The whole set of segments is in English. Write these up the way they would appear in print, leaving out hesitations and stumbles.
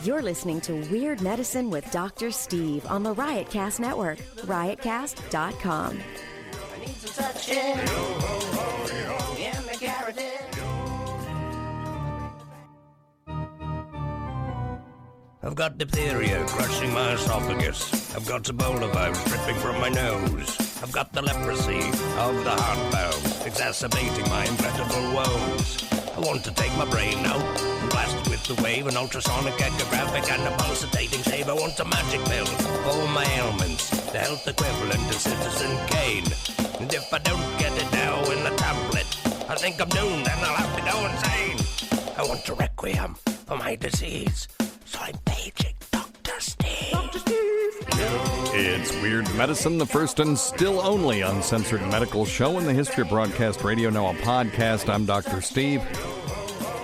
You're listening to Weird Medicine with Dr. Steve on the Riotcast Network, riotcast.com. I need some touching in the carotid. I've got diphtheria crushing my esophagus. I've got Ebola virus dripping from my nose. I've got the leprosy of the heart valve, exacerbating my incredible woes. I want to take my brain out and blast it with the wave, an ultrasonic, echographic, and a pulsating shave. I want a magic pill for all my ailments, the health equivalent of Citizen Kane. And if I don't get it now in the tablet, I think I'm doomed and I'll have to go insane. I want a requiem for my disease, so I'm paging Dr. Steve. Dr. Steve. It's Weird Medicine, the first and still only uncensored medical show in the history of broadcast radio, now a podcast. I'm Dr. Steve.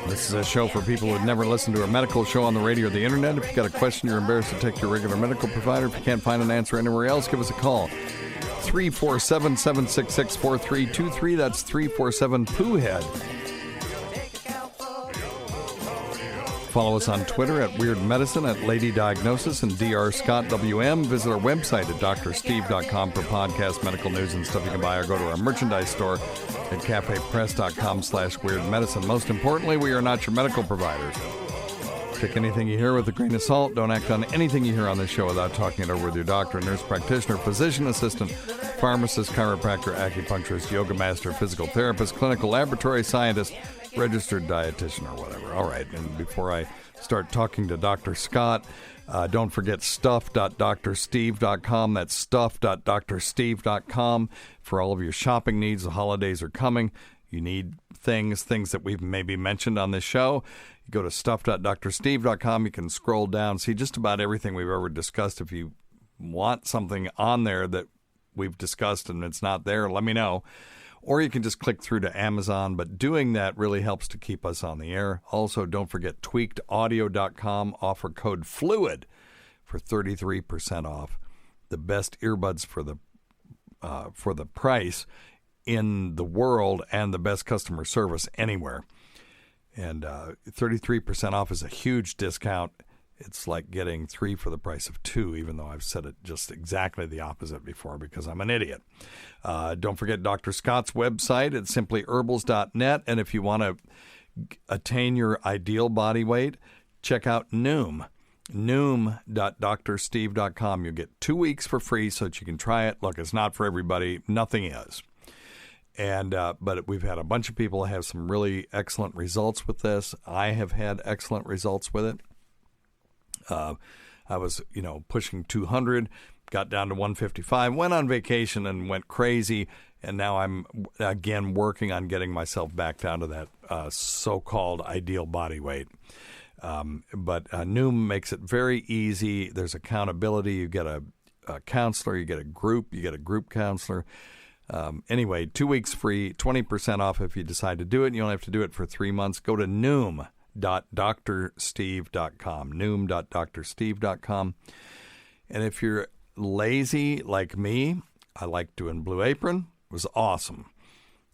This is a show for people who have never listened to a medical show on the radio or the internet. If you've got a question you're embarrassed to take to your regular medical provider, if you can't find an answer anywhere else, give us a call. 347-766-4323. That's 347-POOHEAD. Follow us on Twitter at Weird Medicine, at Lady Diagnosis, and Dr. Scott WM. Visit our website at drsteve.com for podcast, medical news, and stuff you can buy, or go to our merchandise store at cafepress.com/Weird Medicine. Most importantly, we are not your medical providers. Take anything you hear with a grain of salt. Don't act on anything you hear on this show without talking it over with your doctor, nurse practitioner, physician assistant, pharmacist, chiropractor, acupuncturist, yoga master, physical therapist, clinical laboratory scientist, registered dietitian, or whatever. All right, and before I start talking to Dr. Scott, don't forget stuff.drsteve.com. That's stuff.drsteve.com for all of your shopping needs. The holidays are coming. You need things that we've maybe mentioned on this show. You go to stuff.drsteve.com. You can scroll down, see just about everything we've ever discussed. If you want something on there that we've discussed and it's not there, let me know. Or you can just click through to Amazon, but doing that really helps to keep us on the air. Also, don't forget tweakedaudio.com. Offer code FLUID for 33% off. The best earbuds for the price in the world, and the best customer service anywhere. And 33% off is a huge discount. It's like getting 3 for the price of 2, even though I've said it just exactly the opposite before because I'm an idiot. Don't forget Dr. Scott's website. It's simplyherbals.net. And if you want to attain your ideal body weight, check out Noom. Noom.drsteve.com. You'll get 2 weeks for free so that you can try it. Look, it's not for everybody. Nothing is. And but we've had a bunch of people have some really excellent results with this. I have had excellent results with it. I was, pushing 200, got down to 155, went on vacation and went crazy, and now I'm, again, working on getting myself back down to that so-called ideal body weight. But Noom makes it very easy. There's accountability. You get a counselor. You get a group counselor. Anyway, 2 weeks free, 20% off if you decide to do it. You only have to do it for 3 months. Go to Noom.drsteve.com. Noom.drsteve.com. And if you're lazy like me, I like doing Blue Apron. It was awesome.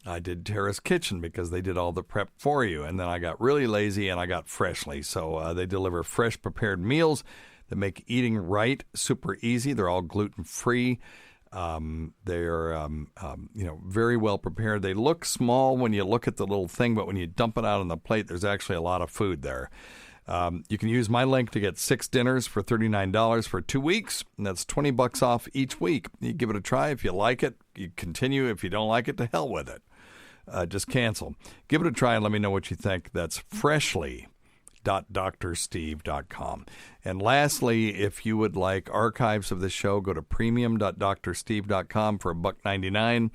I did Terrace Kitchen because they did all the prep for you. And then I got really lazy and I got Freshly. So they deliver fresh prepared meals that make eating right super easy. They're all gluten-free. They're, very well prepared. They look small when you look at the little thing, but when you dump it out on the plate, there's actually a lot of food there. You can use my link to get 6 dinners for $39 for 2 weeks, and that's $20 off each week. You give it a try. If you like it, you continue. If you don't like it, to hell with it. Just cancel. Give it a try and let me know what you think. That's freshly.drsteve.com. And lastly, if you would like archives of the show, go to premium.drsteve.com for $1.99.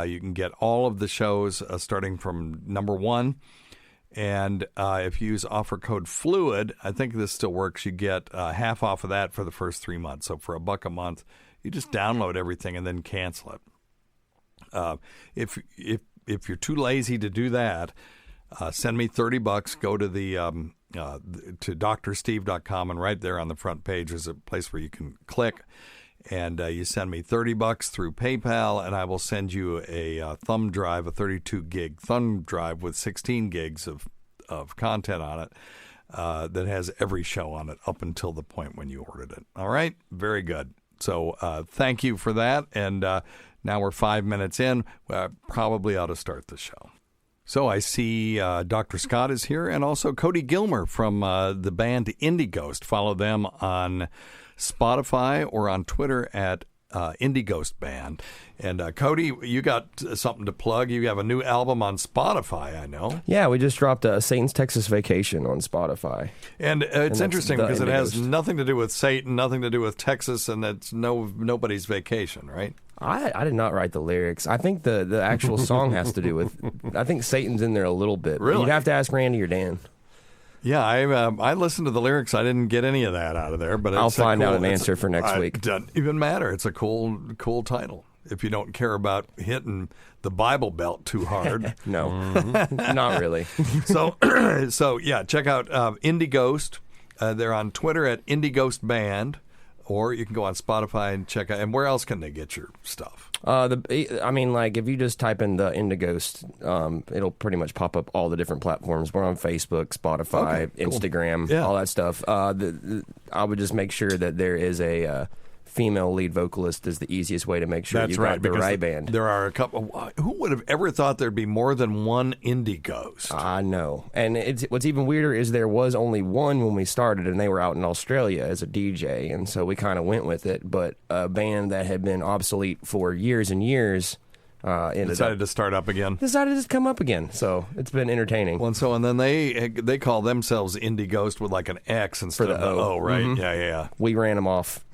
You can get all of the shows starting from number 1. And if you use offer code FLUID, I think this still works, you get half off of that for the first 3 months. So for $1 a month, you just download everything and then cancel it. If you're too lazy to do that, send me $30. Go to to drsteve.com, and right there on the front page is a place where you can click, and you send me $30 through PayPal, and I will send you a thumb drive, a 32 gig thumb drive with 16 gigs of content on it. that has every show on it up until the point when you ordered it. All right? Very good. So thank you for that. And now we're 5 minutes in. Probably ought to start the show. So I see Dr. Scott is here, and also Cody Gilmer from the band Indie Ghost. Follow them on Spotify or on Twitter at Indie Ghost Band. And Cody, you got something to plug. You have a new album on Spotify, I know. Yeah, we just dropped Satan's Texas Vacation on Spotify. And it's interesting because it has nothing to do with Satan, nothing to do with Texas, and it's nobody's vacation, right? I did not write the lyrics. I think the actual song has to do with, I think Satan's in there a little bit. Really? You'd have to ask Randy or Dan. Yeah, I listened to the lyrics. I didn't get any of that out of there, but I'll find out an answer for next week. It doesn't even matter. It's a cool title. If you don't care about hitting the Bible Belt too hard. No, not really. So yeah, check out Indie Ghost. They're on Twitter at Indie Ghost Band, or you can go on Spotify and check out. And where else can they get your stuff? If you just type in the Indie Ghost, it'll pretty much pop up all the different platforms. We're on Facebook, Spotify, Instagram, all that stuff. I would just make sure that there is a female lead vocalist is the easiest way to make sure you got the right band. There are a couple. Who would have ever thought there'd be more than one Indie Ghost? I know. And what's even weirder is there was only one when we started, and they were out in Australia as a DJ, and so we kind of went with it. But a band that had been obsolete for years and years decided to start up again. Decided to come up again. So it's been entertaining. Well, and then they call themselves Indie Ghost with like an X instead of the O, right? Mm-hmm. Yeah. We ran them off.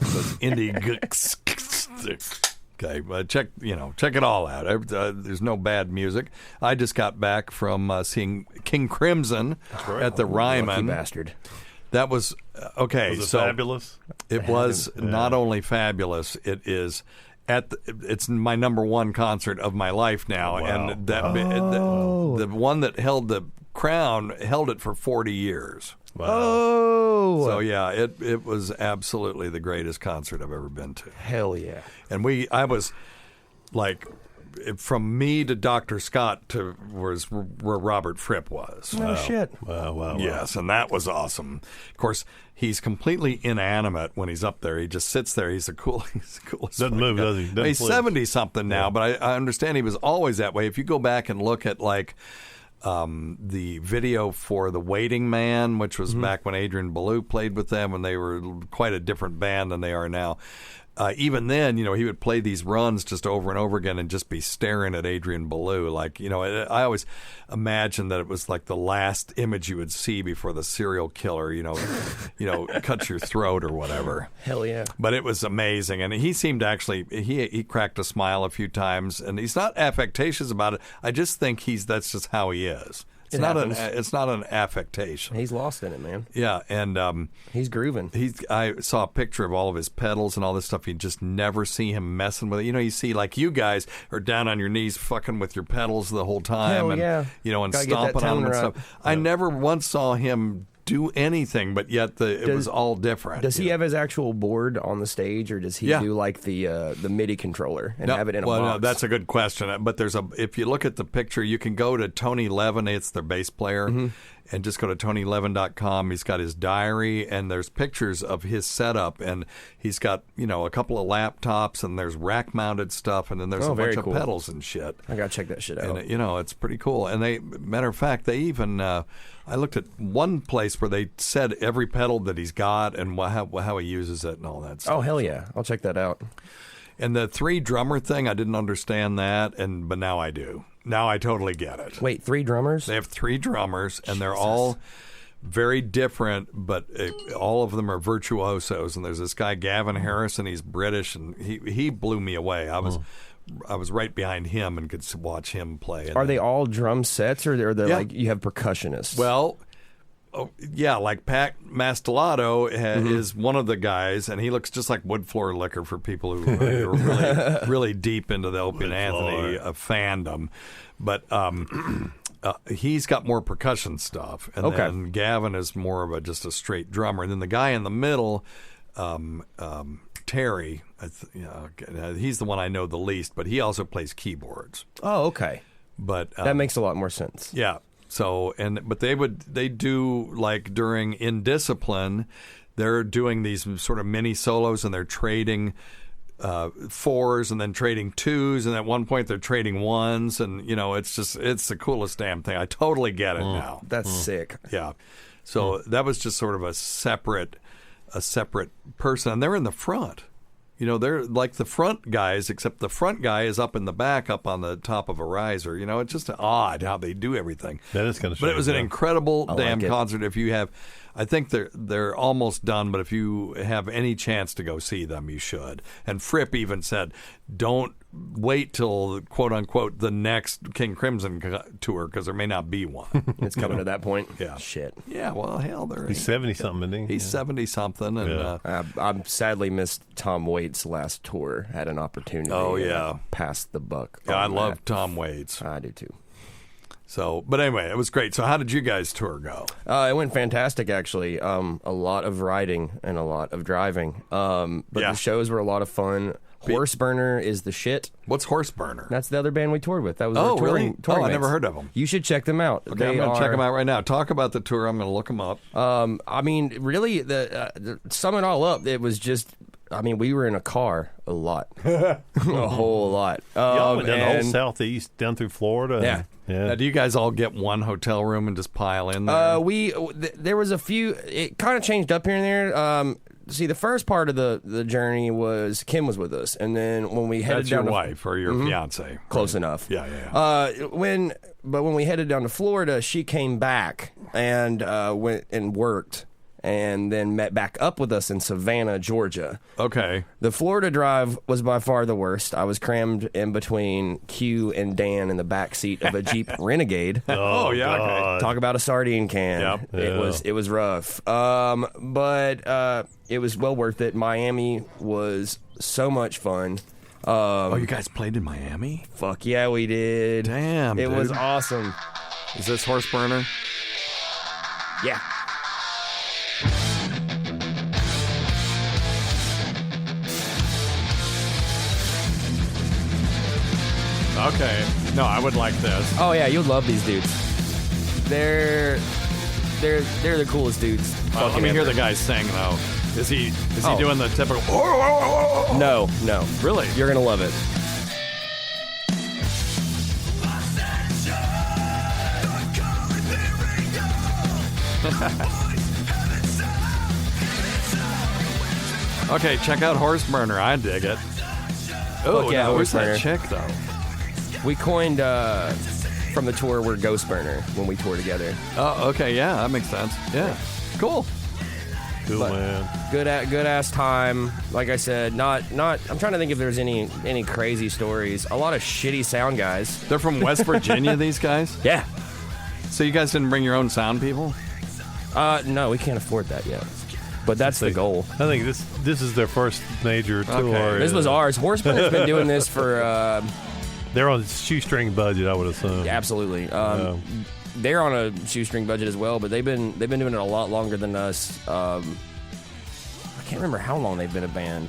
Indie Ghost. Okay, but check it all out. There's no bad music. I just got back from seeing King Crimson at the Ryman. Lucky bastard. That was okay. Was it fabulous? It was not only fabulous. It is. It's my number one concert of my life now, and the one that held the crown held it for 40 years. Wow. Oh, so yeah, it was absolutely the greatest concert I've ever been to. Hell yeah! And I was like, from me to Dr. Scott was where Robert Fripp was. No shit. Wow. Yes, and that was awesome. Of course, he's completely inanimate when he's up there. He just sits there. He's the coolest. Doesn't move, does he? He's 70-something now, but I understand he was always that way. If you go back and look at the video for The Waiting Man, which was back when Adrian Belew played with them, and they were quite a different band than they are now. Even then, he would play these runs just over and over again and just be staring at Adrian Belew. I always imagined that it was like the last image you would see before the serial killer, cuts your throat or whatever. Hell yeah. But it was amazing. And he seemed he cracked a smile a few times, and he's not affectatious about it. I just think that's just how he is. It's not an affectation. He's lost in it, man. Yeah, and he's grooving. I saw a picture of all of his pedals and all this stuff. You just never see him messing with it. You see, like you guys are down on your knees fucking with your pedals the whole time. Hell and, yeah. And Gotta stomping on them and stuff. Right. I never once saw him do anything, but yet it was all different. Does he have his actual board on the stage, or does he do like the MIDI controller and have it in a box? No, that's a good question. But if you look at the picture, you can go to Tony Levin, it's their bass player, and just go to TonyLevin.com. He's got his diary, and there's pictures of his setup, and he's got a couple of laptops, and there's rack-mounted stuff, and then there's a bunch of pedals and shit. I gotta check that shit out. And it's pretty cool. And matter of fact, they even I looked at one place where they said every pedal that he's got and how he uses it and all that stuff. Oh, hell yeah. I'll check that out. And the 3-drummer thing, I didn't understand that, but now I do. Now I totally get it. Wait, 3 drummers? They have 3 drummers, and they're all very different, but all of them are virtuosos. And there's this guy, Gavin Harrison, he's British, and he blew me away. I was right behind him and could watch him play. Are they all drum sets, or are they like you have percussionists? Well, like Pat Mastelotto is one of the guys, and he looks just like Wood Floor Liquor for people who are really, really deep into the Opie and Anthony fandom. But he's got more percussion stuff, and then Gavin is more of just a straight drummer. And then the guy in the middle, Terry, he's the one I know the least, but he also plays keyboards. Oh, okay. But that makes a lot more sense. Yeah. So, but they do, like, during Indiscipline, they're doing these sort of mini solos, and they're trading fours and then trading twos, and at one point they're trading ones, and it's the coolest damn thing. I totally get it now. That's sick. Yeah. So that was just sort of a separate person, and they're in the front. They're like the front guys, except the front guy is up in the back, up on the top of a riser. It's just odd how they do everything. That is kind of strange. But it was an incredible damn like concert. If you have, I think they're almost done, but if you have any chance to go see them, you should. And Fripp even said, don't wait till, quote unquote, the next King Crimson tour, because there may not be one. It's coming to that point. Yeah. Shit. Yeah, well, hell, he's 70-something, isn't he? He's 70-something. And I sadly missed Tom Waits' last tour. Had an opportunity. Oh, yeah. Pass the buck. Yeah, I love Tom Waits. I do too. So, but anyway, it was great. So how did you guys' tour go? It went fantastic, actually. A lot of riding and a lot of driving. But the shows were a lot of fun. Horseburner is the shit. What's Horseburner? That's the other band we toured with. That was our touring I mates. never heard of them. You should check them out. Okay, I'm going to check them out right now. Talk about the tour. I'm going to look them up. I mean, really, the sum it all up, it was just... I mean, we were in a car a lot, a whole lot. Y'all went down the whole southeast, down through Florida. Yeah. Now, do you guys all get one hotel room and just pile in there? There was a few. It kind of changed up here and there. See, the first part of the journey was Kim was with us, and then when we headed That's down your to, wife or your fiance. Close enough. Yeah. When we headed down to Florida, she came back and went and worked. And then met back up with us in Savannah, Georgia. Okay. The Florida drive was by far the worst. I was crammed in between Q and Dan in the back seat of a Jeep Renegade. Oh yeah. Okay. Talk about a sardine can. Yep. It was rough. But it was well worth it. Miami was so much fun. You guys played in Miami? Fuck yeah, we did. Damn, It was dude. awesome. Is this Horseburner? Yeah. Okay. No, I would like this. Oh yeah, you'll love these dudes. They're the coolest dudes. Let me hear the guy sing though. Is he doing the typical? No. Really? You're gonna love it. Okay, check out Horseburner. I dig it. Oh yeah, now, where's that Horseburner. chick though? We coined from the tour we're Ghost Burner when we tour together. Oh, okay, yeah, that makes sense. Yeah, cool. Cool, man. Good ass time. Like I said, not. I'm trying to think if there's any crazy stories. A lot of shitty sound guys. They're from West Virginia. These guys. Yeah. So you guys didn't bring your own sound people? No, we can't afford that yet. But that's the goal. I think this is their first major tour. Okay. This was ours. Horseburner's been doing this for. They're on a shoestring budget, I would assume. Yeah, absolutely. They're on a shoestring budget as well, but they've been doing it a lot longer than us. I can't remember how long they've been a band.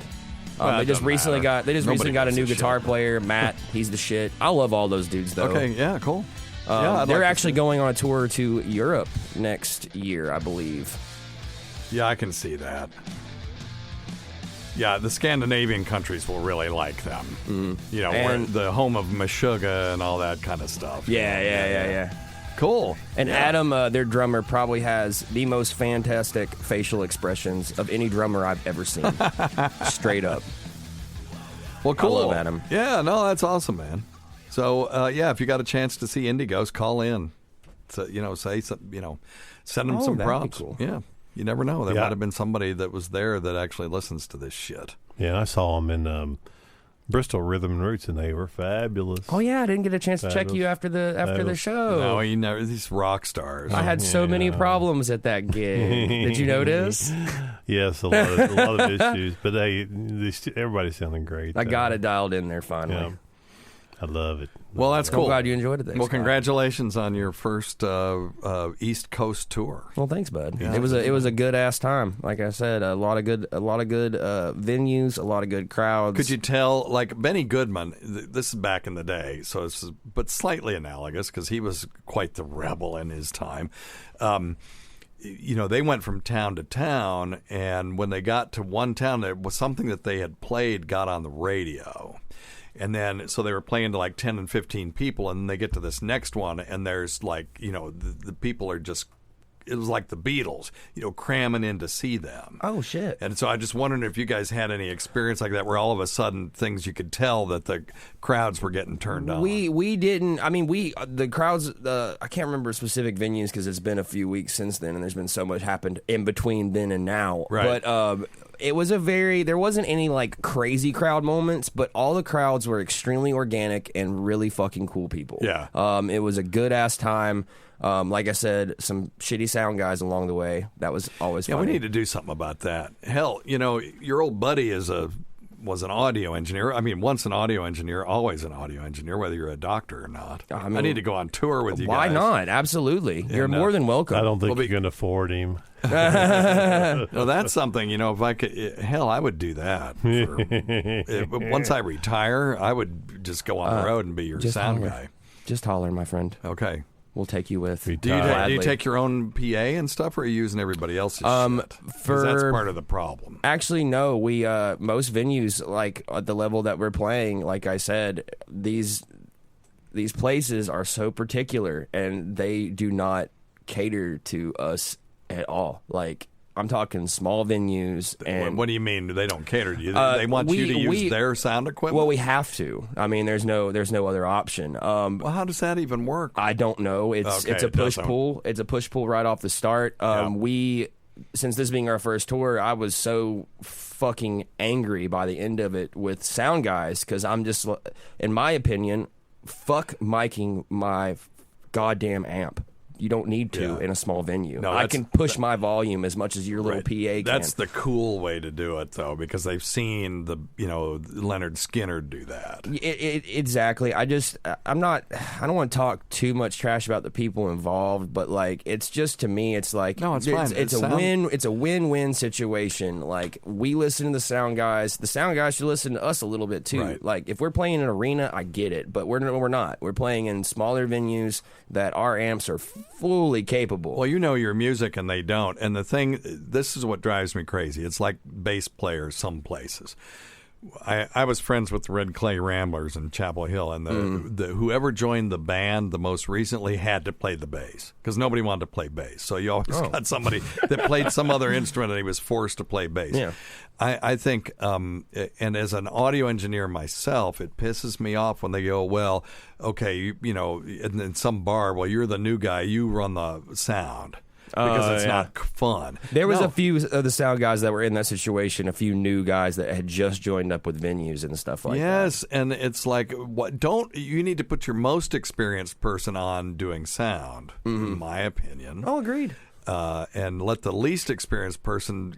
They just recently got a new guitar player, Matt. He's the shit. I love all those dudes though. Okay, yeah, cool. Yeah, they're actually going on a tour to Europe next year, I believe. Yeah, I can see that. Yeah, the Scandinavian countries will really like them. Mm-hmm. You know, we're the home of Meshuggah and all that kind of stuff. Yeah. Cool. And Adam, their drummer, probably has the most fantastic facial expressions of any drummer I've ever seen. Straight up. Well, cool. I love Adam. Yeah, no, that's awesome, man. So, if you got a chance to see Indigos, call in. So, say some, send them some props. Be cool. Yeah. You never know. There might have been somebody that was there that actually listens to this shit. Yeah, I saw them in Bristol Rhythm and Roots, and they were fabulous. Oh yeah, I didn't get a chance to check you after the show. No, these rock stars. I had so many problems at that gig. Did you notice? Yes, a lot of issues, but everybody's sounding great. I got it dialed in there finally. Yeah. I love it. Well, that's I'm cool. glad you enjoyed it. Well, congratulations on your first East Coast tour. Well, thanks, bud. Yeah. It was a good ass time. Like I said, a lot of good venues, a lot of good crowds. Could you tell, like Benny Goodman? This is back in the day, so it's but slightly analogous because he was quite the rebel in his time. They went from town to town, and when they got to one town, there was something that they had played got on the radio. And then, so they were playing to like 10 and 15 people, and they get to this next one, and there's like, the people are just, it was like the Beatles, cramming in to see them. Oh, shit. And so I just wondering if you guys had any experience like that where all of a sudden things you could tell that the crowds were getting turned on. We didn't, the crowds, I can't remember specific venues because it's been a few weeks since then, and there's been so much happened in between then and now. Right. But, it was there wasn't any like crazy crowd moments, but all the crowds were extremely organic and really fucking cool people. Yeah. It was a good ass time. Like I said, some shitty sound guys along the way. That was always funny. Yeah, we need to do something about that. Hell, your old buddy was an audio engineer. I mean, once an audio engineer, always an audio engineer, whether you're a doctor or not. I need to go on tour with you guys. Why not? Absolutely. You're more than welcome. I don't think you can afford him. No, that's something, if I could, hell, I would do that. Once I retire, I would just go on the road and be your sound guy. Just holler, my friend. Okay. We'll take you with. Do you take your own PA and stuff, or are you using everybody else's shit? Because that's part of the problem. Actually, no. We most venues, like at the level that we're playing, like I said, these places are so particular, and they do not cater to us at all. Like, I'm talking small venues. And what do you mean they don't cater to you? They want you to use their sound equipment? Well, we have to. I mean, there's no other option. Well, how does that even work? I don't know. It's a push-pull. It's a push-pull right off the start. Since this being our first tour, I was so fucking angry by the end of it with sound guys because I'm just, in my opinion, fuck miking my goddamn amp. You don't need to in a small venue. No, I can push my volume as much as your little PA can. That's the cool way to do it, though, because they've seen Leonard Skinner do that. Exactly. I don't want to talk too much trash about the people involved, but like it's just, to me, it's like no, it's fine. It's a win-win situation. Like, we listen to the sound guys. The sound guys should listen to us a little bit too. Right. Like, if we're playing in an arena, I get it, but we're not. We're playing in smaller venues that our amps are fully capable. Well, you know your music and they don't. And this is what drives me crazy. It's like bass players some places. I was friends with the Red Clay Ramblers in Chapel Hill, and the whoever joined the band the most recently had to play the bass because nobody wanted to play bass. So you always got somebody that played some other instrument and he was forced to play bass. Yeah. I think, and as an audio engineer myself, it pisses me off when they go, well, okay, in some bar, well, you're the new guy, you run the sound. Because it's not fun. There was a few of the sound guys that were in that situation, a few new guys that had just joined up with venues and stuff like that. Yes, and it's like, you need to put your most experienced person on doing sound, in my opinion. Oh, agreed. And let the least experienced person,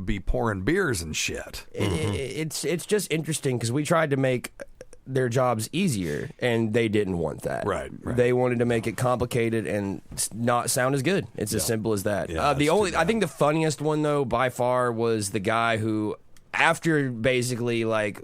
be pouring beers and shit. It's just interesting because we tried to make their jobs easier, and they didn't want that. Right. They wanted to make it complicated and not sound as good. It's as simple as that. Yeah, I think the funniest one though by far was the guy who, after basically like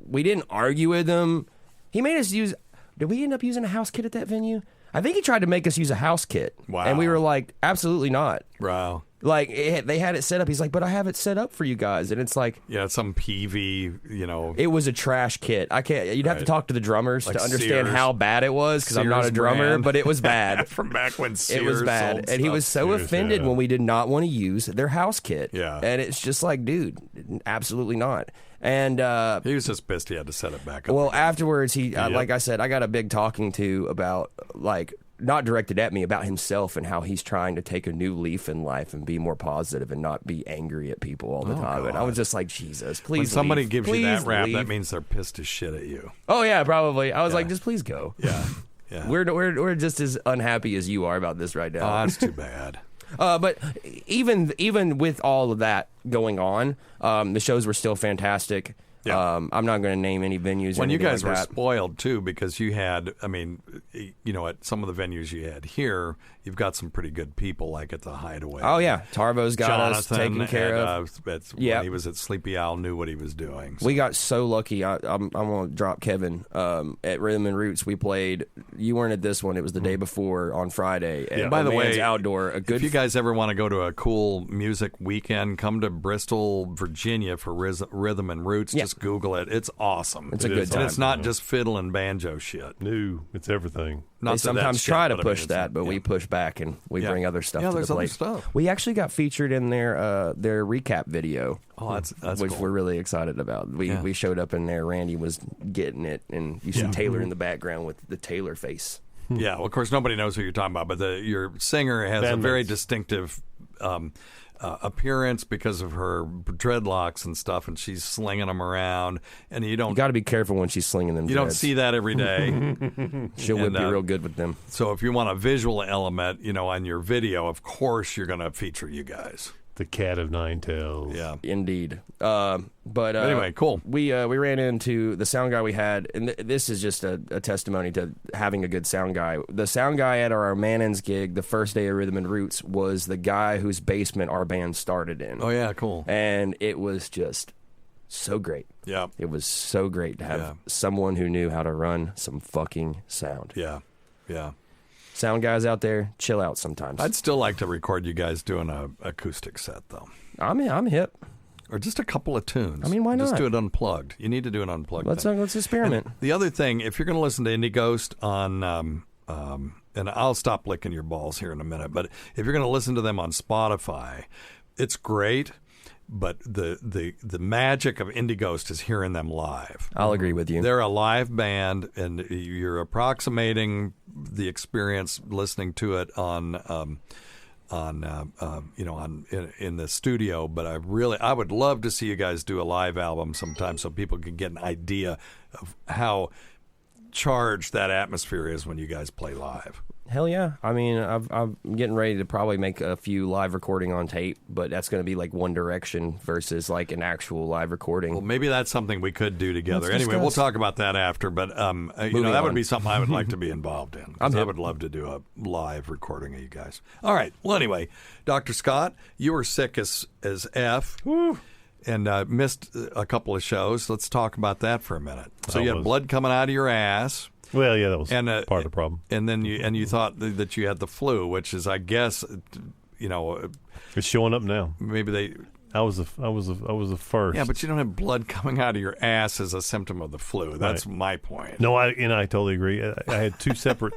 we didn't argue with him, he made us use. Did we end up using a house kit at that venue? I think he tried to make us use a house kit. Wow. And we were like, absolutely not. Wow. Like, they had it set up. He's like, but I have it set up for you guys. And it's like... Yeah, some PV, It was a trash kit. I can't... You'd have to talk to the drummers to understand Sears. how bad it was, because I'm not a drummer, brand. but it was bad. From back when Sears it was bad. sold And he stuff. was so Sears, offended when we did not want to use their house kit. Yeah. And it's just like, dude, absolutely not. And he was just pissed he had to set it back up. well, again. afterwards, like I said, I got a big talking to about, like... not directed at me, about himself and how he's trying to take a new leaf in life and be more positive and not be angry at people all the time. God. And I was just like, Jesus, please. When somebody leave. gives Please you that rap, leave. that means they're pissed as shit at you. Oh yeah, probably. I was like, just please go. Yeah. We're just as unhappy as you are about this right now. Oh, that's too bad. But even with all of that going on, the shows were still fantastic. Yeah. I'm not going to name any venues. When you guys like were that. spoiled too, because you had, I mean, at some of the venues you had here, you've got some pretty good people, like at the Hideaway. Oh yeah, Tarvo's got us Jonathan taken care of. When he was at Sleepy Owl, knew what he was doing. So. We got so lucky. I'm going to drop Kevin. At Rhythm and Roots, we played. You weren't at this one. It was the day before on Friday. And by the way, outdoor. If you guys ever want to go to a cool music weekend, come to Bristol, Virginia for Rhythm and Roots. Yeah. Just Google it. It's awesome. It's a good time. And it's not just fiddle and banjo shit. No, it's everything. They sometimes try to push that, but yeah. we push back and we bring other stuff Yeah, to the there's plate. other stuff. We actually got featured in their recap video. Oh, that's which cool. we're really excited about. We showed up in there. Randy was getting it, and you see Taylor in the background with the Taylor face. Yeah, well, of course, nobody knows who you're talking about, but your singer has a very distinctive appearance because of her dreadlocks and stuff, and she's slinging them around, and you got to be careful when she's slinging them. You don't see that every day. She'll whip you real good with them. So if you want a visual element, on your video, of course you're going to feature you guys. The cat of nine tails. Yeah, indeed. But anyway, cool. We ran into the sound guy we had, and this is just a testimony to having a good sound guy. The sound guy at our Mannins gig, the first day of Rhythm and Roots, was the guy whose basement our band started in. Oh yeah, cool. And it was just so great. Yeah, it was so great to have someone who knew how to run some fucking sound. Yeah, yeah. Sound guys out there, chill out sometimes. I'd still like to record you guys doing a acoustic set, though. I'm hip. Or just a couple of tunes. I mean, why not? Just do it unplugged. You need to do an unplugged. Let's experiment. And the other thing, if you're going to listen to Indie Ghost on, and I'll stop licking your balls here in a minute, but if you're going to listen to them on Spotify, it's great. But the magic of Indie Ghost is hearing them live. I'll agree with you. They're a live band, and you're approximating the experience listening to it in the studio. But I would love to see you guys do a live album sometime, so people can get an idea of how charged that atmosphere is when you guys play live. Hell yeah. I mean, I'm getting ready to probably make a few live recording on tape, but that's going to be like One Direction versus like an actual live recording. Well, maybe that's something we could do together. Anyway, we'll talk about that after, but that would be something I would like to be involved in. I would love to do a live recording of you guys. All right. Well, anyway, Dr. Scott, you were sick as F. Woo. And missed a couple of shows. Let's talk about that for a minute. So you had blood coming out of your ass. Well, yeah, that was part of the problem. And then you thought that you had the flu, which is, I guess, it's showing up now. Maybe I was the first. Yeah, but you don't have blood coming out of your ass as a symptom of the flu. That's my point. No, I totally agree. I had two separate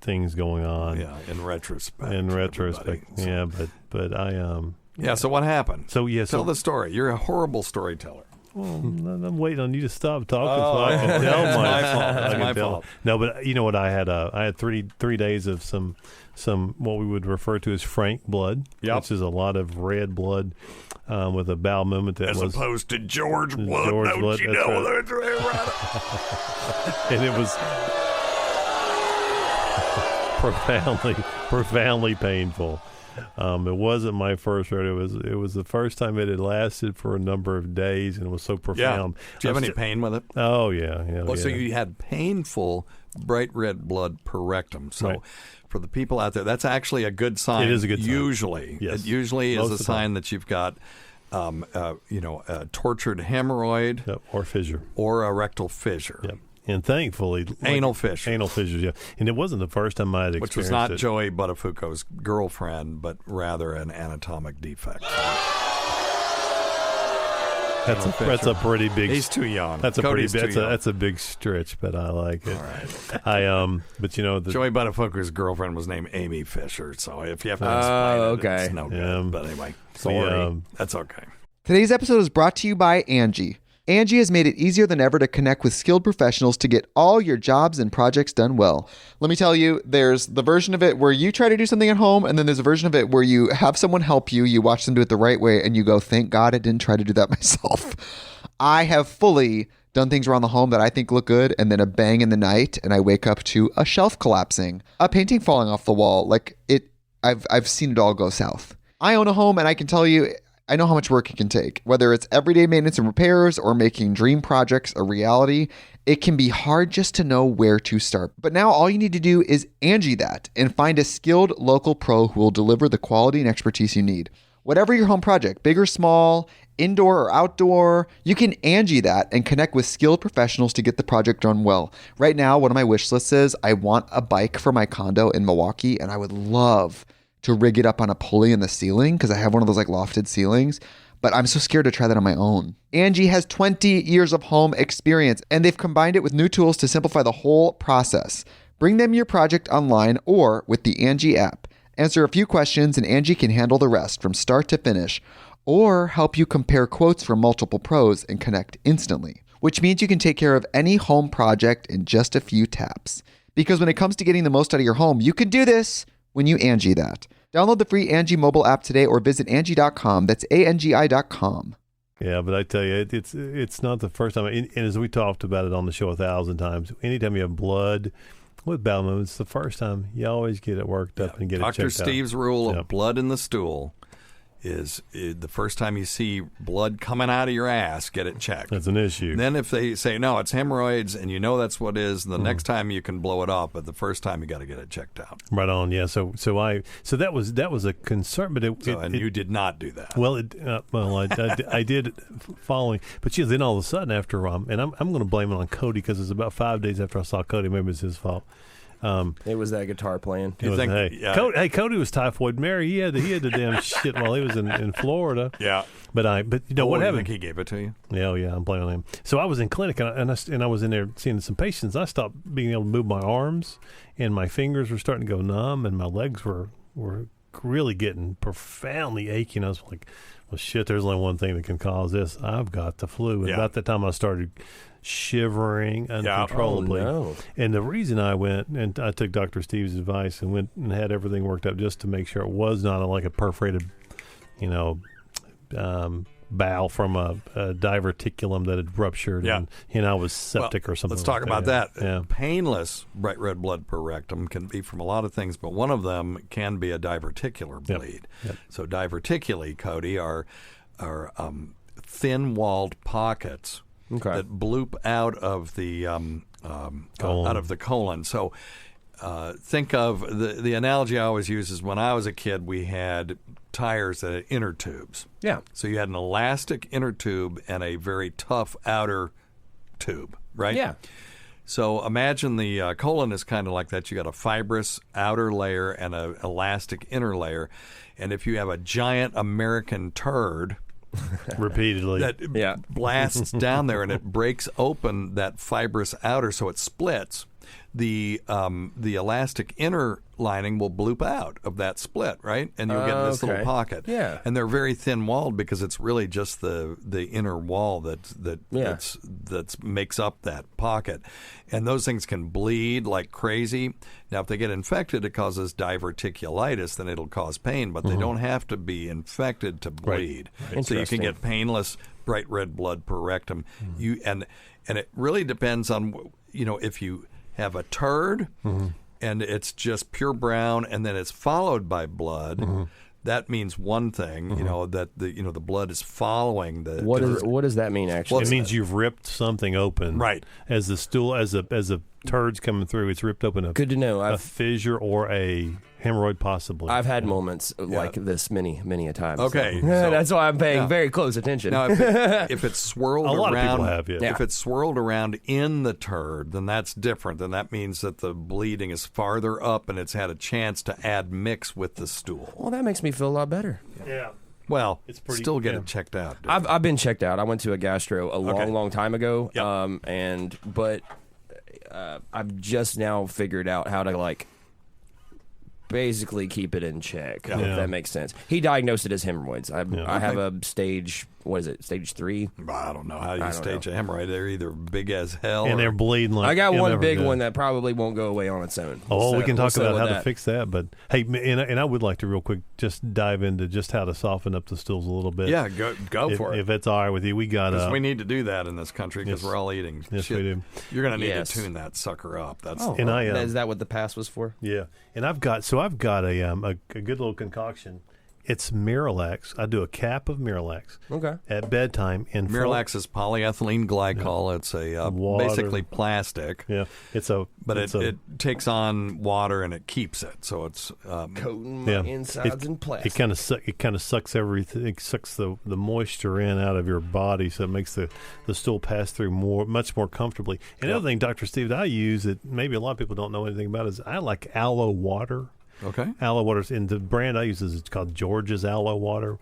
things going on. Yeah, in retrospect. Yeah, but I Yeah. So what happened? So tell the story. You're a horrible storyteller. Well, I'm waiting on you to stop talking so I can tell It's my fault. No, but you know what? I had 3 days of some what we would refer to as frank blood, which is a lot of red blood with a bowel movement that as opposed to George blood. Don't you know that's right. And it was profoundly painful. It wasn't my first rodeo. It was the first time it had lasted for a number of days, and it was so profound. Yeah. Do you have any pain with it? Oh yeah. Well, so you had painful bright red blood per rectum. So for the people out there, that's actually a good sign. It is a good sign. Usually, yes. It usually is a sign that you've got, a tortured hemorrhoid, or fissure, or a rectal fissure. Yep. And thankfully, anal fissures, yeah. And it wasn't the first time I had experienced it. Which was not Joey Buttafuoco's girlfriend, but rather an anatomic defect. That's a pretty big. He's too young. That's a big stretch, but I like it. All right. But Joey Buttafuoco's girlfriend was named Amy Fisher. So if you have to explain it's no good. But anyway, sorry, that's okay. Today's episode is brought to you by Angie. Angie has made it easier than ever to connect with skilled professionals to get all your jobs and projects done well. Let me tell you, there's the version of it where you try to do something at home, and then there's a version of it where you have someone help you, you watch them do it the right way, and you go, thank God I didn't try to do that myself. I have fully done things around the home that I think look good, and then a bang in the night, and I wake up to a shelf collapsing, a painting falling off the wall. I've seen it all go south. I own a home, and I can tell you, I know how much work it can take. Whether it's everyday maintenance and repairs or making dream projects a reality, it can be hard just to know where to start. But now all you need to do is Angie that and find a skilled local pro who will deliver the quality and expertise you need. Whatever your home project, big or small, indoor or outdoor, you can Angie that and connect with skilled professionals to get the project done well. Right now, one of my wish lists is I want a bike for my condo in Milwaukee, and I would love to rig it up on a pulley in the ceiling because I have one of those like lofted ceilings, but I'm so scared to try that on my own. Angie has 20 years of home experience, and they've combined it with new tools to simplify the whole process. Bring them your project online or with the Angie app. Answer a few questions and Angie can handle the rest from start to finish, or help you compare quotes from multiple pros and connect instantly, which means you can take care of any home project in just a few taps. Because when it comes to getting the most out of your home, you can do this when you Angie that. Download the free Angie mobile app today or visit Angie.com. That's ANGI.com. Yeah, but I tell you, it's not the first time. And as we talked about it on the show 1,000 times, anytime you have blood with bowel movements, it's the first time you always get it worked up and get it checked out. Dr. Steve's rule of blood in the stool is the first time you see blood coming out of your ass, get it checked. That's an issue. And then if they say, no, it's hemorrhoids, and you know that's what it is, the next time you can blow it off, but the first time you got to get it checked out. Right on, yeah. So that was a concern, but you did not do that. Well, I did following, but then all of a sudden after and I'm going to blame it on Cody because it's about 5 days after I saw Cody. Maybe it's his fault. It was that guitar playing. Cody was typhoid Mary. He had the damn shit while he was in Florida. Yeah, but you know what happened? I think he gave it to you. Yeah, I'm blaming him. So I was in clinic and I was in there seeing some patients. I stopped being able to move my arms, and my fingers were starting to go numb, and my legs were really getting profoundly achy. And I was like, well, shit, there's only one thing that can cause this. I've got the flu. And about that time I started shivering uncontrollably. Oh, no. And the reason I went, and I took Dr. Steve's advice and went and had everything worked up just to make sure it was not like a perforated, bowel from a diverticulum that had ruptured and I was septic or something. Let's talk about that. Yeah. Painless bright red blood per rectum can be from a lot of things, but one of them can be a diverticular bleed. Yep. So diverticuli, Cody, are thin-walled pockets that bloop out of the colon. So think of the analogy I always use is when I was a kid, we had tires that had inner tubes. Yeah. So you had an elastic inner tube and a very tough outer tube, right? Yeah. So imagine the colon is kind of like that. You got a fibrous outer layer and an elastic inner layer. And if you have a giant American turd repeatedly that blasts down there and it breaks open that fibrous outer so it splits, the elastic inner lining will bloop out of that split, right? And you'll get this little pocket. Yeah. And they're very thin walled because it's really just the inner wall that makes up that pocket. And those things can bleed like crazy. Now, if they get infected, it causes diverticulitis, then it'll cause pain, but they don't have to be infected to bleed. Right. So you can get painless bright red blood per rectum. And it really depends on, if you have a turd and it's just pure brown and then it's followed by blood, that means one thing, that the blood is following the What does that mean actually? It means you've ripped something open. Right. As the stool as the turd's coming through, it's ripped open Good to know. A fissure or a hemorrhoid possibly. I've had moments like this many a time. Okay. So. That's why I'm paying very close attention. Now, if it's swirled a lot around, of people have, if it's swirled around in the turd, then that's different. Then that means that the bleeding is farther up and it's had a chance to admix with the stool. Well, that makes me feel a lot better. Yeah. Well, still get it checked out. I've been checked out. I went to a gastro a long time ago, but I've just now figured out how to basically keep it in check, if that makes sense. He diagnosed it as hemorrhoids. I have a stage, stage 3? I don't know how you stage a hemorrhoid. They're either big as hell and they're bleeding like I got one big one that probably won't go away on its own. We can talk about how to fix that. But hey, and I would like to real quick just dive into just how to soften up the stools a little bit. Yeah, go for it. If it's all right with you, we got. We need to do that in this country because we're all eating. Yes, shit. we do. You're going to need to tune that sucker up. That's is that what the pass was for? Yeah, and I've got a good little concoction. It's Miralax. I do a cap of Miralax. Okay. At bedtime. Miralax is polyethylene glycol. Yeah. It's a basically plastic. Yeah. It takes on water and it keeps it. So it's coating my insides in plastic. It kind of sucks everything. It sucks the moisture in out of your body, so it makes the stool pass through much more comfortably. And the other thing, Dr. Steve, that I use that maybe a lot of people don't know anything about is I like aloe water. Okay. Aloe water, and the brand I use is called George's Aloe Water.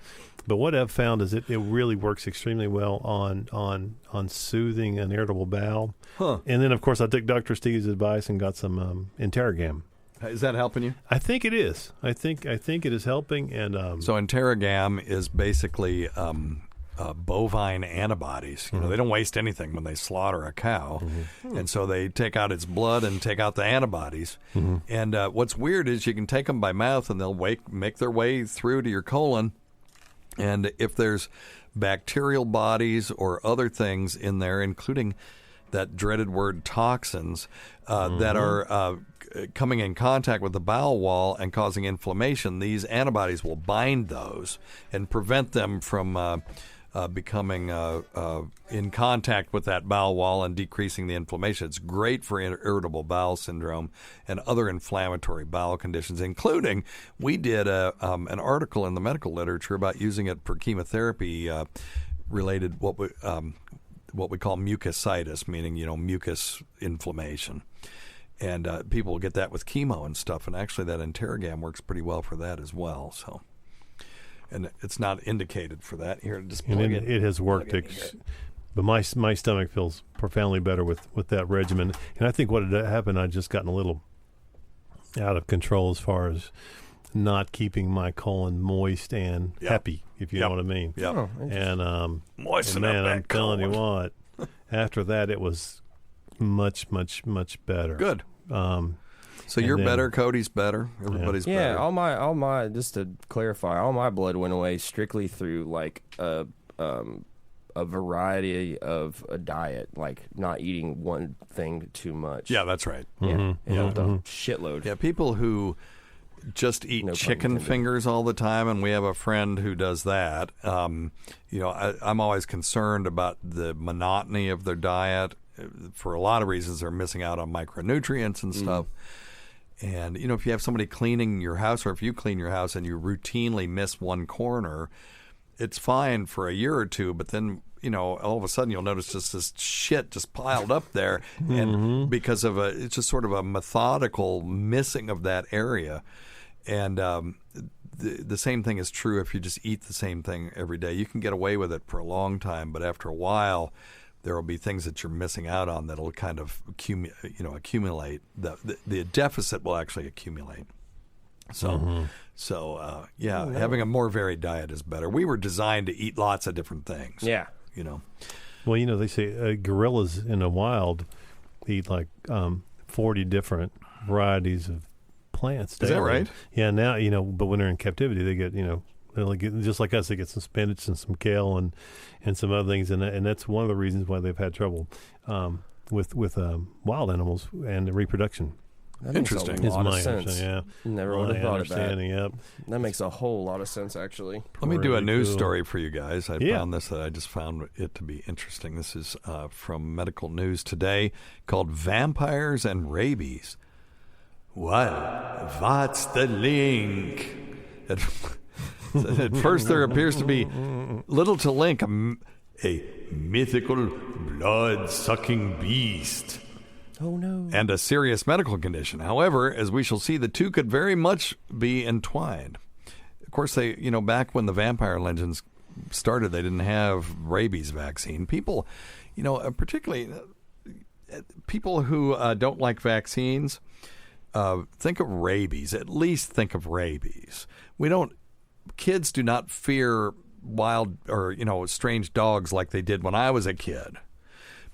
But what I've found is it really works extremely well on soothing an irritable bowel. Huh. And then, of course, I took Dr. Steve's advice and got some Interrogam. Is that helping you? I think it is. I think it is helping. And so Interrogam is basically bovine antibodies. You know, they don't waste anything when they slaughter a cow, and so they take out its blood and take out the antibodies. And what's weird is you can take them by mouth, and they'll make their way through to your colon. And if there's bacterial bodies or other things in there, including that dreaded word toxins, that are coming in contact with the bowel wall and causing inflammation, these antibodies will bind those and prevent them from becoming in contact with that bowel wall and decreasing the inflammation. It's great for irritable bowel syndrome and other inflammatory bowel conditions, including we did an article in the medical literature about using it for chemotherapy related what we call mucositis, meaning mucus inflammation. And people get that with chemo and stuff, and actually that Interrogam works pretty well for that as well. So, and it's not indicated for that. Here, just plug it. It has worked, but my stomach feels profoundly better with that regimen. And I think what had happened, I'd just gotten a little out of control as far as not keeping my colon moist and happy, if you know what I mean. Yep. Oh, and moisten man, up that I'm telling you what, after that it was much better. Good. So you're better, Cody's better, everybody's better. Yeah, all my just to clarify, all my blood went away strictly through like a variety of a diet, like not eating one thing too much. Yeah, that's right. Yeah, it helped a shitload. Yeah, people who just eat chicken fingers all the time, and we have a friend who does that. I'm always concerned about the monotony of their diet. For a lot of reasons, they're missing out on micronutrients and stuff. And, if you have somebody cleaning your house, or if you clean your house and you routinely miss one corner, it's fine for a year or two, but then, all of a sudden you'll notice just this shit just piled up there. And because of it's just sort of a methodical missing of that area. And the same thing is true if you just eat the same thing every day. You can get away with it for a long time, but after a while, there will be things that you're missing out on that'll kind of accumulate. The deficit will actually accumulate. So, having a more varied diet is better. We were designed to eat lots of different things. Yeah. Well, they say gorillas in the wild eat like 40 different varieties of plants daily. Is that right? Yeah, now, but when they're in captivity, they get, they'll get, just like us, they get some spinach and some kale and some other things, and that's one of the reasons why they've had trouble with wild animals and the reproduction. That Interesting. Makes a lot of sense. Yeah. Never would have thought of that. Yep. That makes a whole lot of sense, actually. Let me do a news cool. story for you guys. I found this that I just found it to be interesting. This is from Medical News Today, called Vampires and Rabies. Well, what's the link? At first, there appears to be little to link a mythical blood-sucking beast. Oh, no. And a serious medical condition. However, as we shall see, the two could very much be entwined. Of course, they, back when the vampire legends started, they didn't have rabies vaccine. People, particularly people who don't like vaccines, think of rabies. At least think of rabies. Kids do not fear wild or, strange dogs like they did when I was a kid.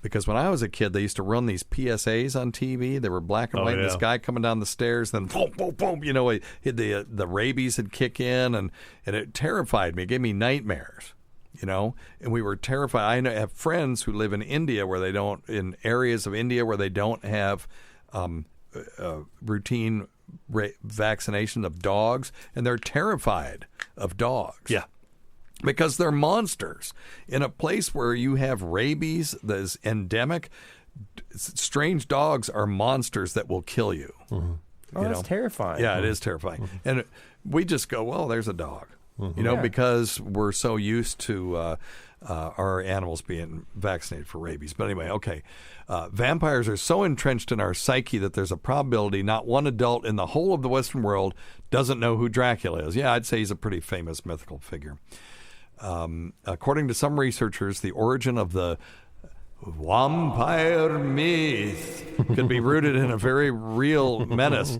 Because when I was a kid, they used to run these PSAs on TV. They were black and white. And this guy coming down the stairs, then boom, boom, boom. The rabies would kick in, and it terrified me. It gave me nightmares. And we were terrified. I have friends who live in India in areas of India where they don't have routine vaccination of dogs, and they're terrified of dogs. Yeah. Because they're monsters. In a place where you have rabies that is endemic, strange dogs are monsters that will kill you. Mm-hmm. Oh, that's terrifying. Yeah, it is terrifying. Mm-hmm. And we just go, well, there's a dog. Mm-hmm. Because we're so used to our animals being vaccinated for rabies. But anyway, okay. Vampires are so entrenched in our psyche that there's a probability not one adult in the whole of the Western world doesn't know who Dracula is. Yeah, I'd say he's a pretty famous mythical figure. According to some researchers, the origin of the Wampyre myth could be rooted in a very real menace.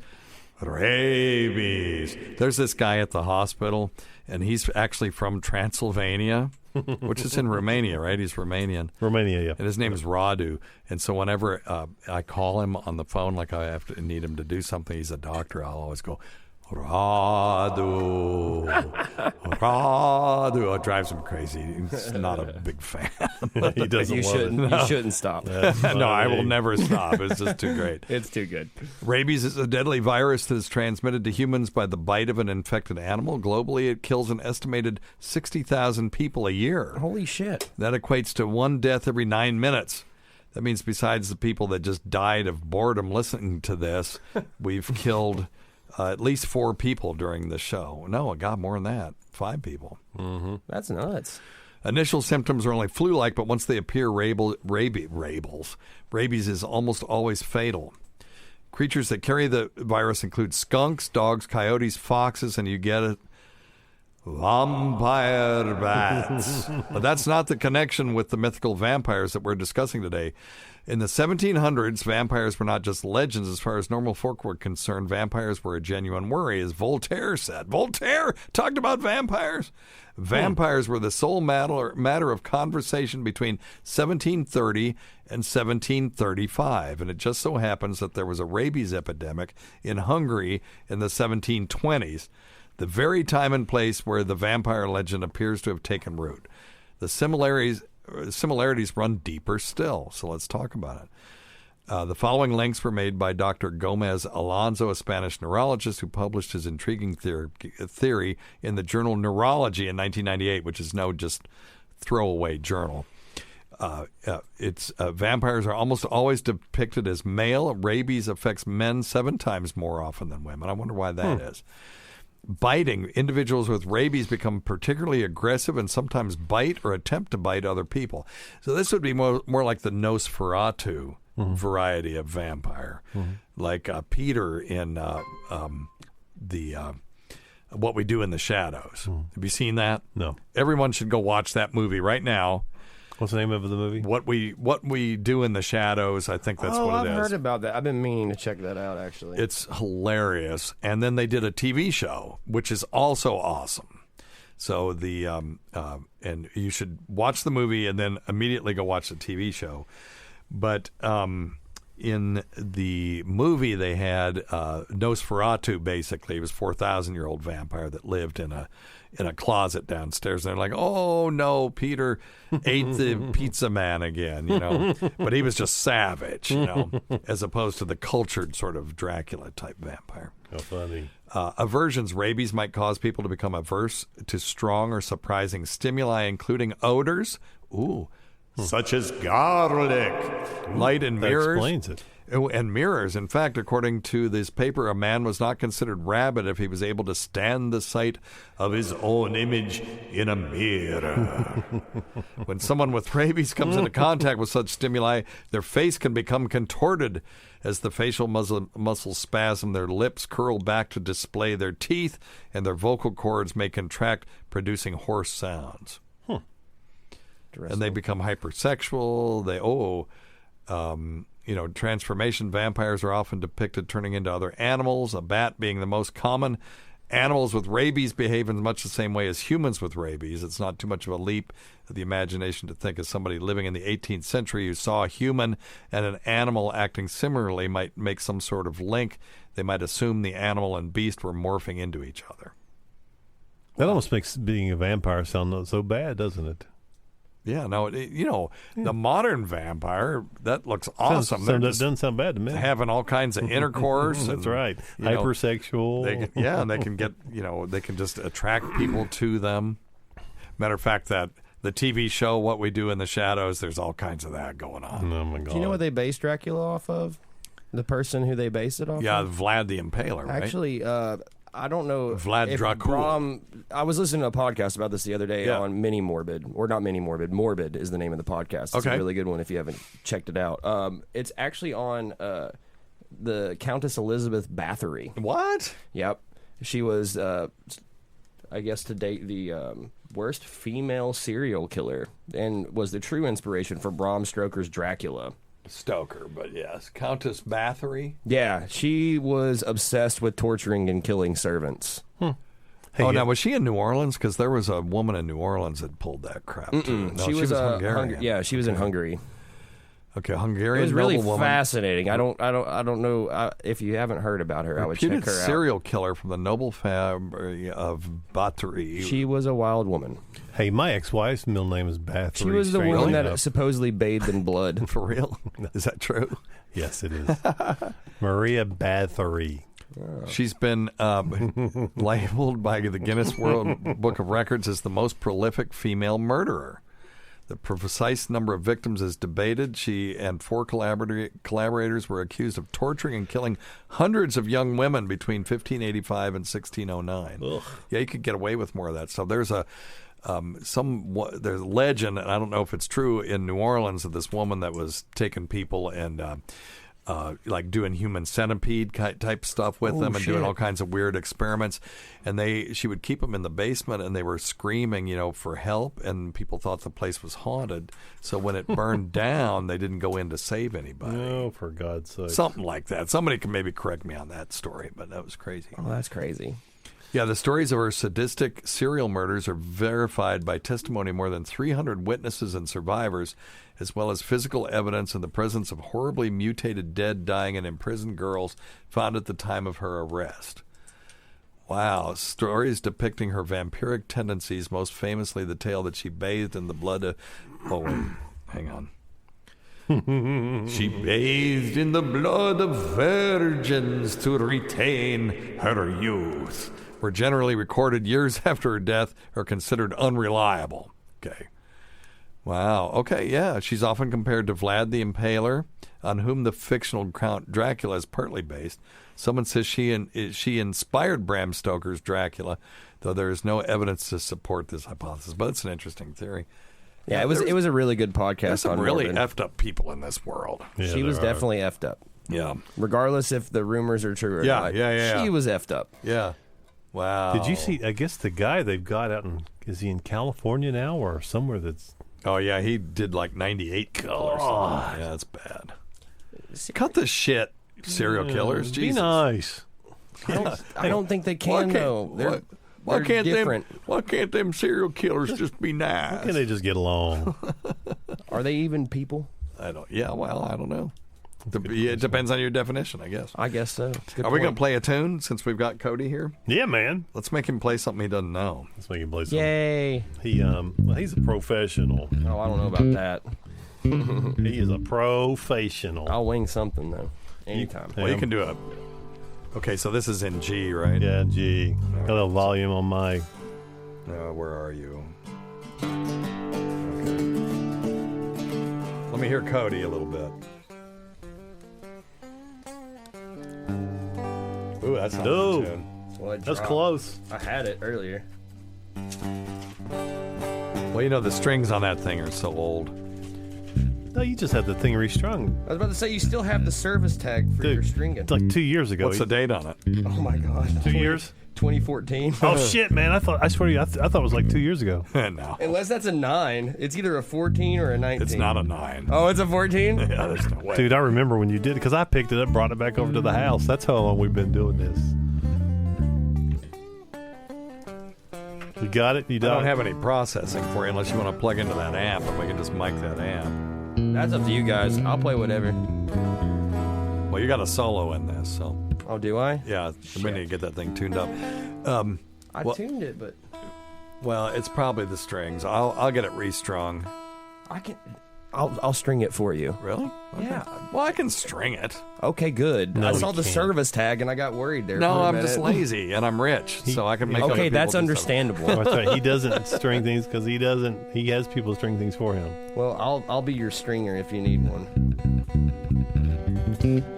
Rabies. There's this guy at the hospital, and he's actually from Transylvania, which is in Romania, right? He's Romanian. Romania, yeah. And his name is Radu. And so whenever I call him on the phone, like I have to need him to do something, he's a doctor, I'll always go, Radu. It drives him crazy. He's not a big fan. He doesn't You shouldn't stop. No, I will never stop. It's just too great. It's too good. Rabies is a deadly virus that is transmitted to humans by the bite of an infected animal. Globally, it kills an estimated 60,000 people a year. Holy shit. That equates to one death every 9 minutes. That means besides the people that just died of boredom listening to this, we've killed at least 4 people during the show. No, God, more than that. 5 people. Mm-hmm. That's nuts. Initial symptoms are only flu-like, but once they appear, rabies is almost always fatal. Creatures that carry the virus include skunks, dogs, coyotes, foxes, and you get it, vampire bats. But that's not the connection with the mythical vampires that we're discussing today. In the 1700s, vampires were not just legends. As far as normal folk were concerned, vampires were a genuine worry, as Voltaire said. Voltaire talked about vampires. Vampires were the sole matter of conversation between 1730 and 1735. And it just so happens that there was a rabies epidemic in Hungary in the 1720s, the very time and place where the vampire legend appears to have taken root. The similarities run deeper still, so let's talk about it. The following links were made by Dr. Gomez Alonso, a Spanish neurologist who published his intriguing theory in the journal Neurology in 1998, which is no just throwaway journal. Vampires are almost always depicted as male. Rabies affects men 7 times more often than women. I wonder why that is. Biting. Individuals with rabies become particularly aggressive and sometimes bite or attempt to bite other people. So this would be more like the Nosferatu variety of vampire, like Peter in What We Do in the Shadows. Have you seen that? No. Everyone should go watch that movie right now. What's the name of the movie? What We Do in the Shadows. I think that's what it is. I've heard about that. I've been meaning to check that out, actually. It's hilarious. And then they did a TV show, which is also awesome. So and you should watch the movie and then immediately go watch the TV show. But in the movie, they had Nosferatu. Basically, he was a 4,000-year-old vampire that lived in a closet downstairs. And they're like, oh no, Peter ate the pizza man again, But he was just savage, as opposed to the cultured sort of Dracula type vampire. How funny. Aversions. Rabies might cause people to become averse to strong or surprising stimuli, including odors. Such as garlic, light and mirrors. That explains it. And mirrors. In fact, according to this paper, a man was not considered rabid if he was able to stand the sight of his own image in a mirror. When someone with rabies comes into contact with such stimuli, their face can become contorted as the facial muscles spasm, their lips curl back to display their teeth, and their vocal cords may contract, producing hoarse sounds. And they become hypersexual. Transformation. Vampires are often depicted turning into other animals, a bat being the most common. Animals with rabies behave in much the same way as humans with rabies. It's not too much of a leap of the imagination to think of somebody living in the 18th century who saw a human and an animal acting similarly might make some sort of link. They might assume the animal and beast were morphing into each other. That almost makes being a vampire sound not so bad, doesn't it? Yeah, no, the modern vampire, that looks awesome. That doesn't sound bad to me. Having all kinds of intercourse. That's right. Hypersexual. And they can get, they can just attract people to them. Matter of fact, that the TV show, What We Do in the Shadows, there's all kinds of that going on. Oh, my God. Do you know what they based Dracula off of? The person who they based it off of? Vlad the Impaler, right? Actually, I don't know. Vlad Dracula. I was listening to a podcast about this the other day on Mini Morbid, or not Mini Morbid. Morbid is the name of the podcast. It's a really good one if you haven't checked it out. It's actually on the Countess Elizabeth Bathory. What? Yep. She was, I guess, to date the worst female serial killer, and was the true inspiration for Bram Stoker's Dracula. Stoker, but yes. Countess Bathory? Yeah, she was obsessed with torturing and killing servants. Hey, now, was she in New Orleans? Because there was a woman in New Orleans that pulled that crap, too. No, she was Hungarian. she was in Hungary. Okay, Hungarian. It was really woman. Fascinating. I don't know if you haven't heard about her. I would check her out. Serial killer from the noble family of Bathory. She was a wild woman. Hey, my ex-wife's middle name is Bathory. She was the woman that supposedly bathed in blood. For real? Is that true? Yes, it is. Maria Bathory. She's been labeled by the Guinness World Book of Records as the most prolific female murderer. The precise number of victims is debated. She and 4 collaborators were accused of torturing and killing hundreds of young women between 1585 and 1609. Ugh. Yeah, you could get away with more of that stuff. There's there's a legend, and I don't know if it's true, in New Orleans of this woman that was taking people and like doing human centipede type stuff with them and doing all kinds of weird experiments. And she would keep them in the basement, and they were screaming, for help, and people thought the place was haunted. So when it burned down, they didn't go in to save anybody. Oh, for God's sake. Something like that. Somebody can maybe correct me on that story, but that was crazy. Oh, that's crazy. Yeah, the stories of her sadistic serial murders are verified by testimony of more than 300 witnesses and survivors, as well as physical evidence in the presence of horribly mutated dead, dying, and imprisoned girls found at the time of her arrest. Wow. Stories depicting her vampiric tendencies, most famously the tale that she bathed in the blood of... Oh, wait. Hang on. She bathed in the blood of virgins to retain her youth. Were generally recorded years after her death, are considered unreliable. Okay. Wow. Okay, yeah. She's often compared to Vlad the Impaler, on whom the fictional Count Dracula is partly based. Someone says she inspired Bram Stoker's Dracula, though there is no evidence to support this hypothesis. But it's an interesting theory. Yeah, it was a really good podcast. There's some on really Morbid. effed up people in this world. Yeah, she was definitely effed up. Yeah. Regardless if the rumors are true or not. Yeah. She was effed up. Yeah. Wow. Did you see, I guess the guy they've got is he in California now or somewhere that's... Oh, yeah, he did like 98 killers. Yeah, that's bad. Cut the shit, serial killers. Be Jesus. nice. I don't think they can, though. Why can't different. Why can't them serial killers just be nice? Why can't they just get along? Are they even people? I don't know. It depends on your definition, I guess. I guess so. Are we going to play a tune since we've got Cody here? Yeah, man. Let's make him play something he doesn't know. Let's make him play something. Yay. He's a professional. Oh, I don't know about that. He is a professional. I'll wing something, though. Anytime. Well, you can do it. Okay, so this is in G, right? Yeah, G. Got a little volume on my... Where are you? Okay. Let me hear Cody a little bit. Ooh, that's not Ooh. a tune. That's close. I had it earlier. Well, the strings on that thing are so old. No, you just had the thing restrung. I was about to say, you still have the service tag for your stringing. It's like 2 years ago. What's the date on it? Oh, my God. 2 years? 2014. Oh, shit, man. I swear to you, I thought it was like 2 years ago. No. Unless that's a 9. It's either a 14 or a 19. It's not a 9. Oh, it's a 14? Yeah, there's no way. Dude, I remember when you did it because I picked it up, brought it back over to the house. That's how long we've been doing this. You got it? You I don't have any processing for you unless you want to plug into that amp, and we can just mic that amp. That's up to you guys. I'll play whatever. Well, you got a solo in this, so. Oh, do I? Yeah, we need to get that thing tuned up. I tuned it, but... Well, it's probably the strings. I'll get it restrung. I'll string it for you. Really? Okay. Yeah. Well, I can string it. Okay, good. No, I saw you the can't. service tag and I got worried there. No, for a I'm minute. just lazy and I'm rich, so I can make. other Okay, people that's do something. understandable. That's right. He doesn't string things because he has people string things for him. Well, I'll be your stringer if you need one.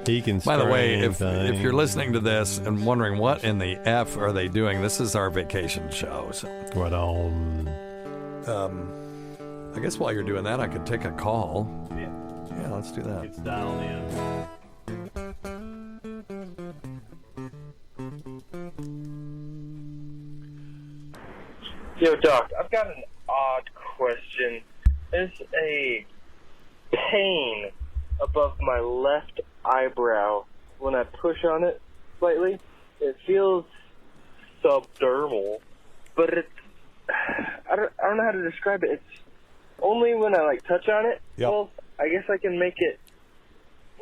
He can. By the way, if things. you're listening to this and wondering what in the F are they doing, this is our vacation show. So, Right on. I guess while you're doing that, I could take a call. Yeah, let's do that. It's dialed in. Yo, Doc, I've got an odd question. There's a pain above my left eyebrow. When I push on it slightly, it feels subdermal, but it's, I don't know how to describe it. It's only when I touch on it. Yep. Well, I guess I can make it.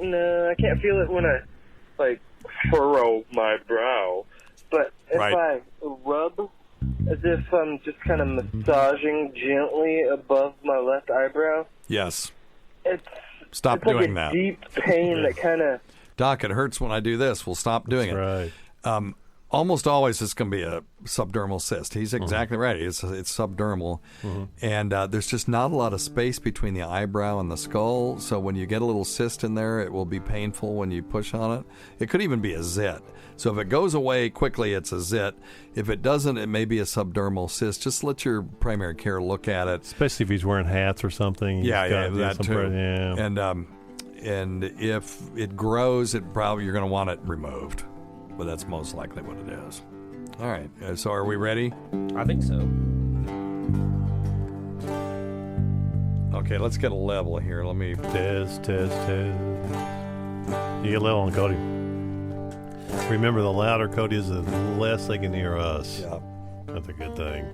No, I can't feel it when I furrow my brow. But if Right. I rub, as if I'm just kind of massaging gently above my left eyebrow, Yes. it's Stop it's like doing a that. deep pain that kind of. Doc, it hurts when I do this. We'll stop doing That's it. right. Almost always it's going to be a subdermal cyst. He's exactly right. It's subdermal. And there's just not a lot of space between the eyebrow and the skull. So when you get a little cyst in there, it will be painful when you push on it. It could even be a zit. So if it goes away quickly, it's a zit. If it doesn't, it may be a subdermal cyst. Just let your primary care look at it. Especially if he's wearing hats or something. Yeah, He's got that some too. Yeah. And if it grows, you're going to want it removed. But that's most likely what it is. All right. So are we ready? I think so. Okay, let's get a level here. Let me. Test. You get level on Cody. Remember, the louder Cody is, the less they can hear us. Yeah. That's a good thing.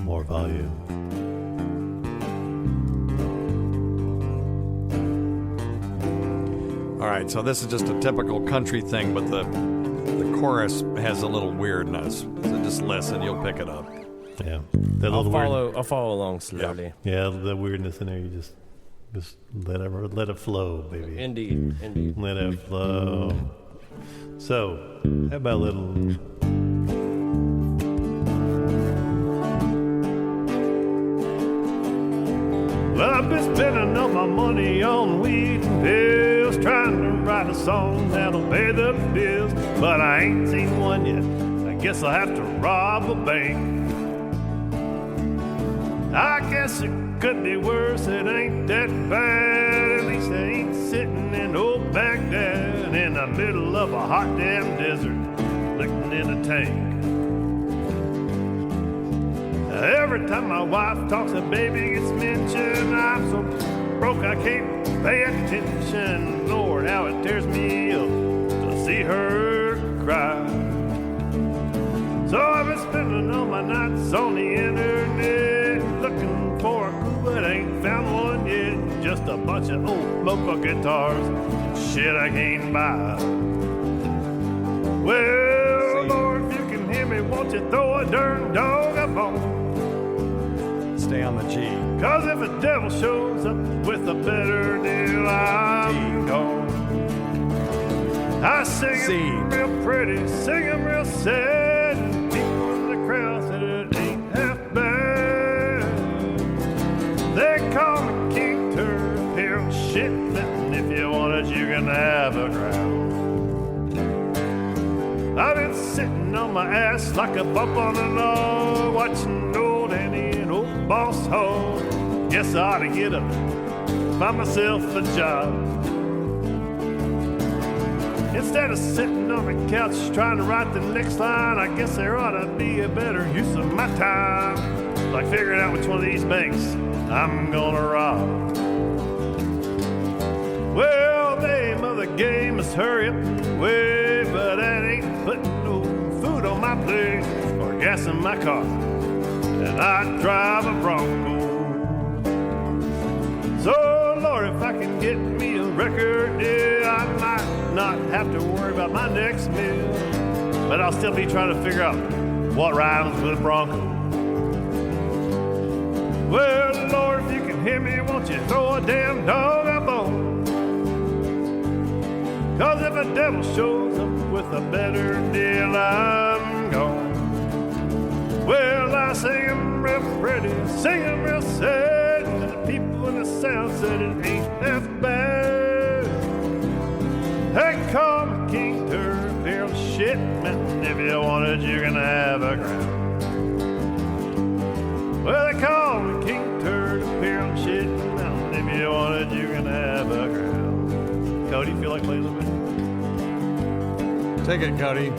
More volume. All right. So this is just a typical country thing, but the chorus has a little weirdness. So just listen, you'll pick it up. Yeah. That I'll little follow along slowly. Yeah, the weirdness in there, you just let it flow, baby. Indeed. Let it flow. So, how about a little. Well, I've been spending all my money on weed and pills, trying to write a song that'll pay the bills, but I ain't seen one yet. I guess I'll have to rob a bank. I guess it could be worse, it ain't that bad. At least I ain't sitting in old Baghdad in the middle of a hot damn desert, looking in a tank. Every time my wife talks, a baby gets mentioned. I'm so broke I can't pay attention. Lord, how it tears me up to see her cry. So I've been spending all my nights on the internet, looking for a crew, but ain't found one yet. Just a bunch of old local guitars, shit I can't buy. Well, Lord, if you can hear me, won't you throw a darn dog a bone? Stay on the G. Cause if a devil shows up with a better deal, I'm gone. I sing C. 'em real pretty, sing 'em real sad, and people in the crowd said it ain't half bad. They call me King Turd, hero shit, and if you want it, you can have a crown. I've been sitting on my ass like a bump on a log, watching old Annie and old Boss Hog. Guess I ought to get up, find myself a job. Instead of sitting on the couch trying to write the next line, I guess there ought to be a better use of my time, like figuring out which one of these banks I'm gonna rob. Well, the aim of the game is hurry up and wait, but that ain't putting no food on my plate or gas in my car, and I drive a Bronco. So, Lord, if I can get me a record deal, I might not have to worry about my next meal. but I'll still be trying to figure out what rhymes with Bronco. Well, Lord, if you can hear me, won't you throw a damn dog a bone? 'Cause if a devil shows up with a better deal, I'm gone. Well, I sing 'em real pretty, sing 'em real sad, and the people in the South said it ain't half bad. They call me King Turd, Bill shit, man, if you want it, you can have a crown. Well, they call me King Turd, Bill shit, man, if you want it, you can have a crown. Cody, feel like playing a little bit? Take it, Cody.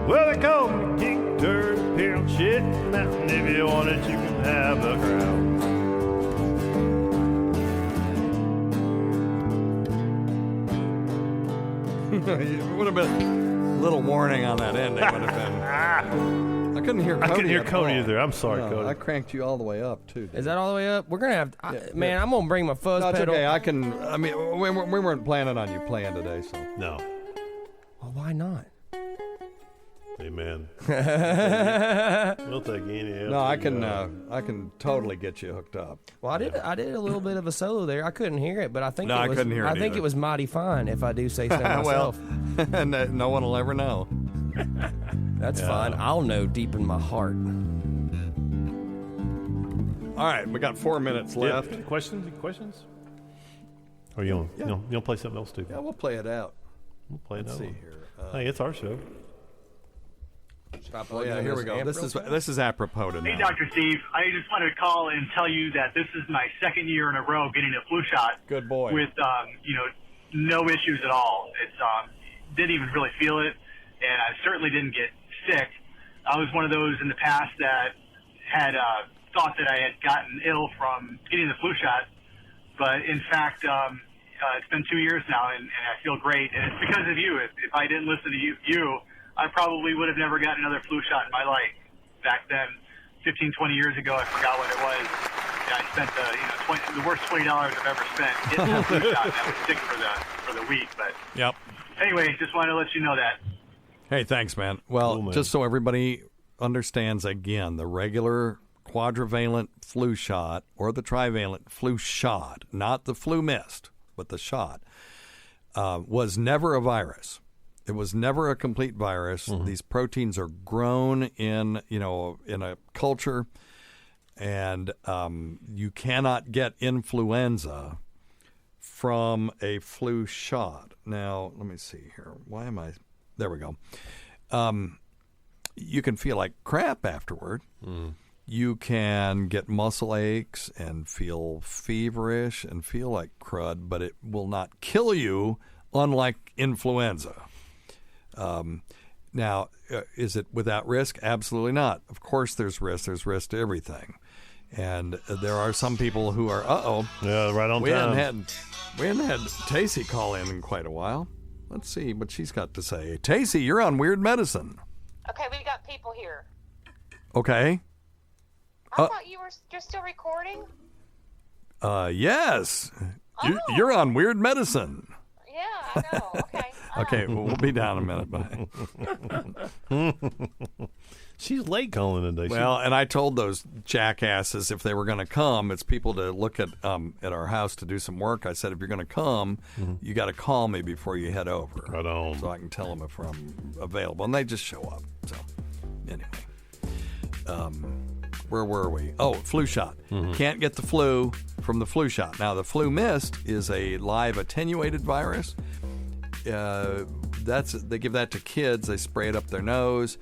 Well, they call me King Turd, Pill shit, Mountain. If you want it, you can have a crown. It would have been a little warning on that ending. Would have been. I couldn't hear Cody. I couldn't hear at Cody all. either. I'm sorry, No, Cody. I cranked you all the way up, too. Is that all the way up? We're going to have... man, I'm going to bring my fuzz No, it's pedal. okay. I mean, we weren't planning on you playing today, so. No. Well, why not? Amen. We'll take any help. No, I can totally get you hooked up. Well, I did a little bit of a solo there. I couldn't hear it, but I think No, it I was, couldn't hear it I think either. it was mighty fine, if I do say so myself. And no one will ever know. That's fine. I'll know deep in my heart. All right, we got 4 minutes left. Yeah. Questions? Or you don't play something else too? Yeah, we'll play it out. We'll play Let's another see one. here. Hey, it's our show. Oh yeah, here we go. This is apropos to Hey, now. Dr. Steve. I just wanted to call and tell you that this is my second year in a row getting a flu shot. Good boy. With no issues at all. It's didn't even really feel it, and I certainly didn't get sick. I was one of those in the past that had thought that I had gotten ill from getting the flu shot, but in fact, it's been 2 years now, and I feel great. And it's because of you. If I didn't listen to you, I probably would have never gotten another flu shot in my life. Back then, 15, 20 years ago, I forgot what it was. And I spent the worst $20 I've ever spent getting a flu shot, and I was sick for the week. But Yep. anyway, just wanted to let you know that. Hey, thanks, man. Well, Cool, man. just so everybody understands again, the regular quadrivalent flu shot or the trivalent flu shot, not the flu mist, but the shot, was never a virus. It was never a complete virus. Mm-hmm. These proteins are grown in a culture, and you cannot get influenza from a flu shot. Now, let me see here. Why am I? There we go. You can feel like crap afterward. Mm. You can get muscle aches and feel feverish and feel like crud, but it will not kill you, unlike influenza. Now, is it without risk? Absolutely not. Of course there's risk. There's risk to everything. And there are some people who are, Yeah, right on we time. hadn't had Tacey call in quite a while. Let's see what she's got to say. Tacey, you're on Weird Medicine. Okay, we got people here. Okay. I thought you're still recording. Yes. You're on Weird Medicine. Yeah, I know. Okay. Okay, well, we'll be down a minute. Bye. She's late calling today. Well, and I told those jackasses if they were going to come, it's people to look at our house to do some work. I said, if you're going to come, you got to call me before you head over. Right on. So I can tell them if I'm available. And they just show up. So, anyway. Where were we? Oh, flu shot. Can't get the flu from the flu shot. Now, the flu mist is a live attenuated virus. They give that to kids. They spray it up their nose.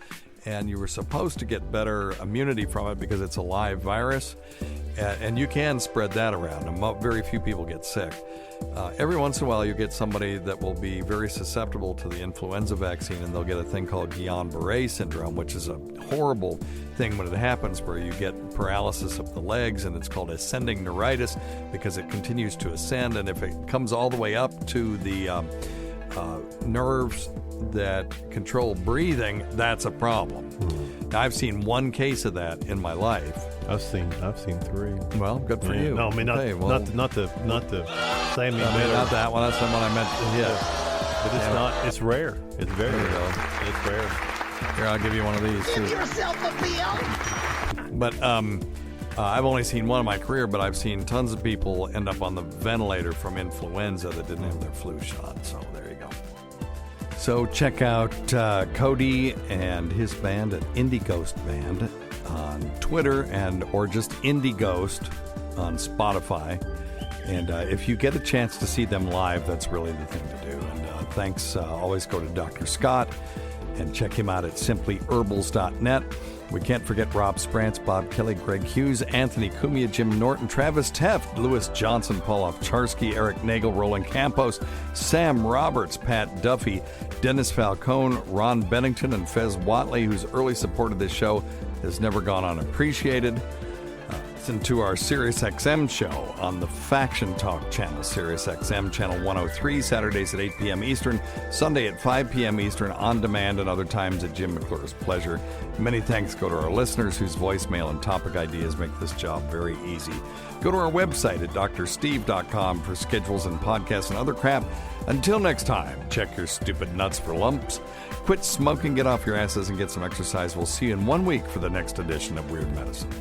and you were supposed to get better immunity from it because it's a live virus, and you can spread that around, and very few people get sick. Every once in a while, you get somebody that will be very susceptible to the influenza vaccine, and they'll get a thing called Guillain-Barré syndrome, which is a horrible thing when it happens, where you get paralysis of the legs, and it's called ascending neuritis because it continues to ascend, and if it comes all the way up to the nerves that control breathing, that's a problem. Now, I've seen one case of that in my life. I've seen 3. Well, good for you. No, I mean not the Sammy Miller. Not that one. That's the one I meant. Yeah, but it's not. It's rare. It's very rare. It's rare. Here, I'll give you one of these. Give yourself a pill. But I've only seen one in my career, but I've seen tons of people end up on the ventilator from influenza that didn't have their flu shot. So there you go. So check out Cody and his band at Indie Ghost Band on Twitter or just Indie Ghost on Spotify. And if you get a chance to see them live, that's really the thing to do. And thanks. Always go to Dr. Scott and check him out at simplyherbals.net. We can't forget Rob Sprance, Bob Kelly, Greg Hughes, Anthony Cumia, Jim Norton, Travis Teft, Louis Johnson, Paul Ovcharsky, Eric Nagel, Roland Campos, Sam Roberts, Pat Duffy, Dennis Falcone, Ron Bennington, and Fez Watley, whose early support of this show has never gone unappreciated. Listen to our SiriusXM show on the Faction Talk channel, SiriusXM channel 103, Saturdays at 8 p.m. Eastern, Sunday at 5 p.m. Eastern, on demand, and other times at Jim McClure's pleasure. Many thanks go to our listeners whose voicemail and topic ideas make this job very easy. Go to our website at drsteve.com for schedules and podcasts and other crap. Until next time, check your stupid nuts for lumps. Quit smoking, get off your asses, and get some exercise. We'll see you in 1 week for the next edition of Weird Medicine.